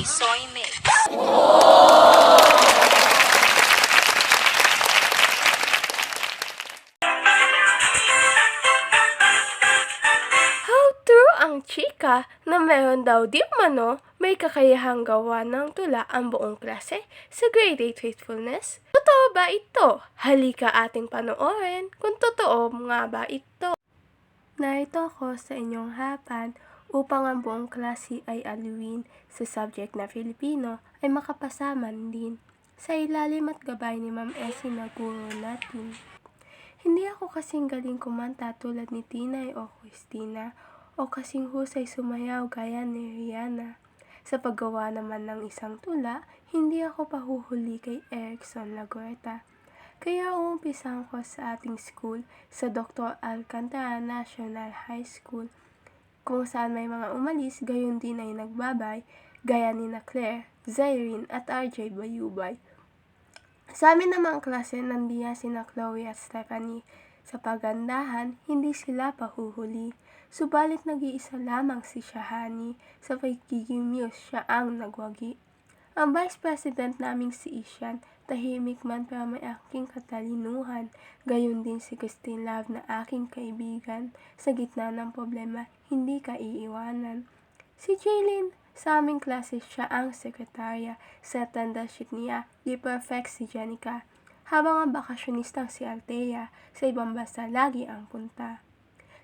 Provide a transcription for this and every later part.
Soy Mix. How true ang chika na meron daw di umano may kakayahang gawa ng tula ang buong klase sa grade 8 faithfulness? Totoo ba ito? Halika ating panoorin kung totoo nga ba ito. Narito ako sa inyong harapan upang ang buong klase ay aliwin sa subject na Filipino ay makapasaman din sa ilalim at gabay ni Ma'am Essie na guro natin. Hindi ako kasing galing kumanta tulad ni Tinay o Christina o kasing husay sumayaw gaya ni Rihanna. Sa paggawa naman ng isang tula, hindi ako pahuhuli kay Erickson Lagorta. Kaya uumpisahan ko sa ating school sa Dr. Alcantara National High School kung saan may mga umalis gayon din ay nagbabay gaya ni na Claire, Zairine at RJ Bayubay. Sa amin namang klase nandiyan sina Chloe at Stephanie. Sa pagandahan, hindi sila pahuhuli. Subalit nag-iisa lamang si Shahani. Sa pagiging muse siya ang nagwagi. Ang Vice President naming si Ishan, tahimik man pero may aking katalinuhan. Gayon din si Christine Love na aking kaibigan. Sa gitna ng problema, hindi ka iiwanan. Si Jaylin, sa aming klase siya ang sekretarya. Sa attendance sheet niya, di perfect si Jenica. Habang ang bakasyonistang si Althea, sa ibang bansa lagi ang punta.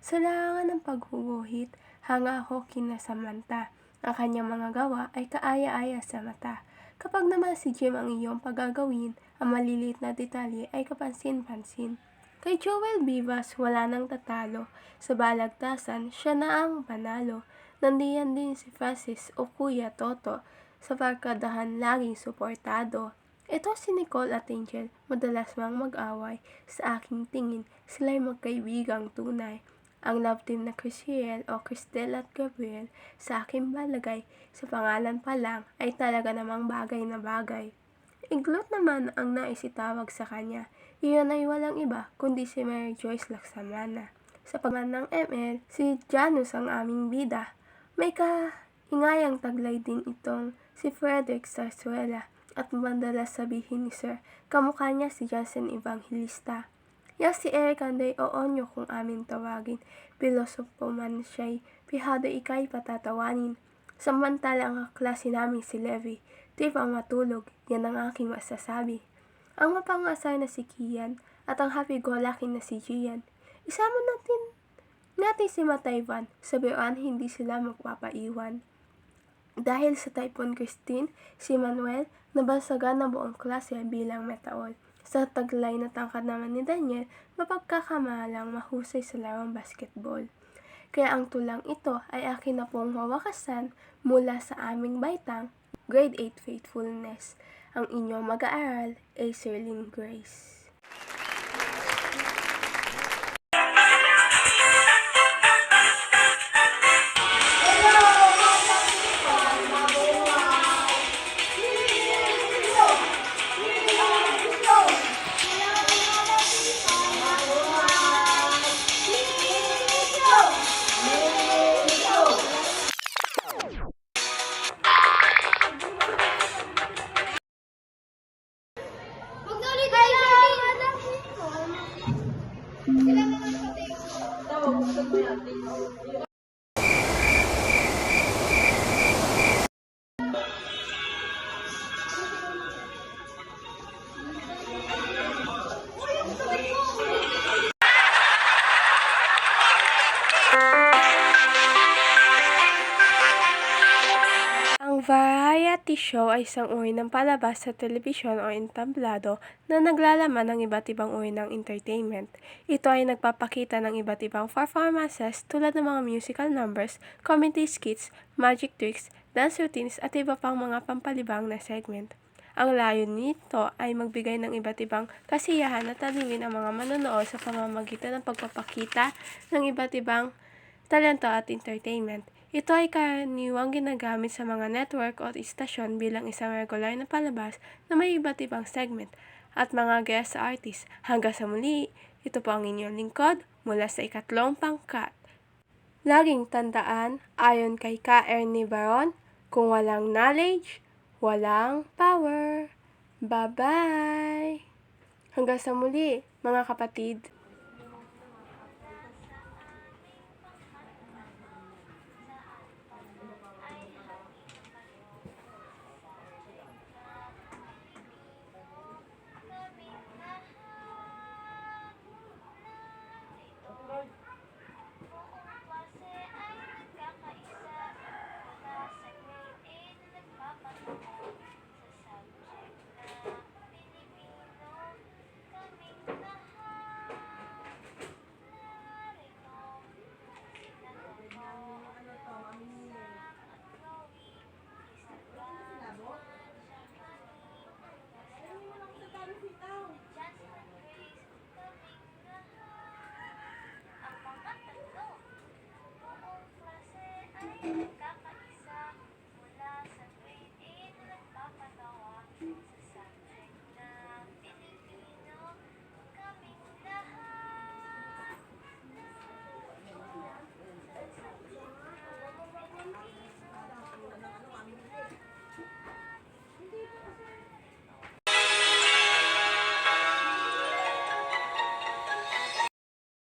Sa larangan ng paghuguhit, hanga ako kina Samantha. Ang kanyang mga gawa ay kaaya-aya sa mata. Kapag naman si Jim ang iyong pagagawin, ang maliliit na detalye ay kapansin-pansin. Kay Joel Vivas, wala nang tatalo. Sa balagtasan, siya na ang panalo. Nandiyan din si Francis o Kuya Toto. Sa barkadahan, laging suportado. Ito si Nicole at Angel, madalas mang mag-away. Sa aking tingin, sila'y magkaibigang tunay. Ang love team na Chrisriel o Cristel at Gabriel, sa aking balagay, sa pangalan pa lang, ay talaga namang bagay na bagay. Iglot naman ang naisitawag sa kanya. Iyon ay walang iba, kundi si Mary Joyce Laksamana. Sa pagman ng ML, si Janus ang aming bida. May kahingayang taglay din itong si Frederick Sarsuela at madalas sabihin ni Sir, kamukha niya si Johnson Evangelista. Yang si Eric Anday o Onyo kung amin tawagin, pilosopo man siya'y pihado ika'y patatawanin. Samantalang ang kaklase namin si Levi, trip ang matulog, yan ang aking masasabi. Ang mapangasar na si Kian at ang happy-go-lucky na si Gian. Isama natin si Matayvan, sa biruan hindi sila magpapaiwan. Dahil sa Typhoon Christine, si Manuel, nabansagan ng buong klase bilang metaol. Sa taglay na tangkad naman ni Daniel, mapagkakamalang mahusay sa larong basketball. Kaya ang tulang ito ay akin na pong mawakasan mula sa aming baitang Grade 8 Faithfulness. Ang inyong mag-aaral ay Sirlyn Grace. Ang variety show ay isang uri ng palabas sa telebisyon o entablado na naglalaman ng iba't ibang uri ng entertainment. Ito ay nagpapakita ng iba't ibang performances tulad ng mga musical numbers, comedy skits, magic tricks, dance routines at iba pang mga pampalibang na segment. Ang layon nito ay magbigay ng iba't ibang kasiyahan at aliwin ang mga manonood sa pamamagitan ng pagpapakita ng iba't ibang talento at entertainment. Ito ay karaniwang ginagamit sa mga network o istasyon bilang isang regular na palabas na may iba't ibang segment at mga guest artist. Hanggang sa muli, ito po ang inyong lingkod mula sa ikatlong pangkat. Laging tandaan, ayon kay Ka Ernie Baron, Kung walang knowledge, walang power. Bye-bye! Hanggang sa muli, mga kapatid.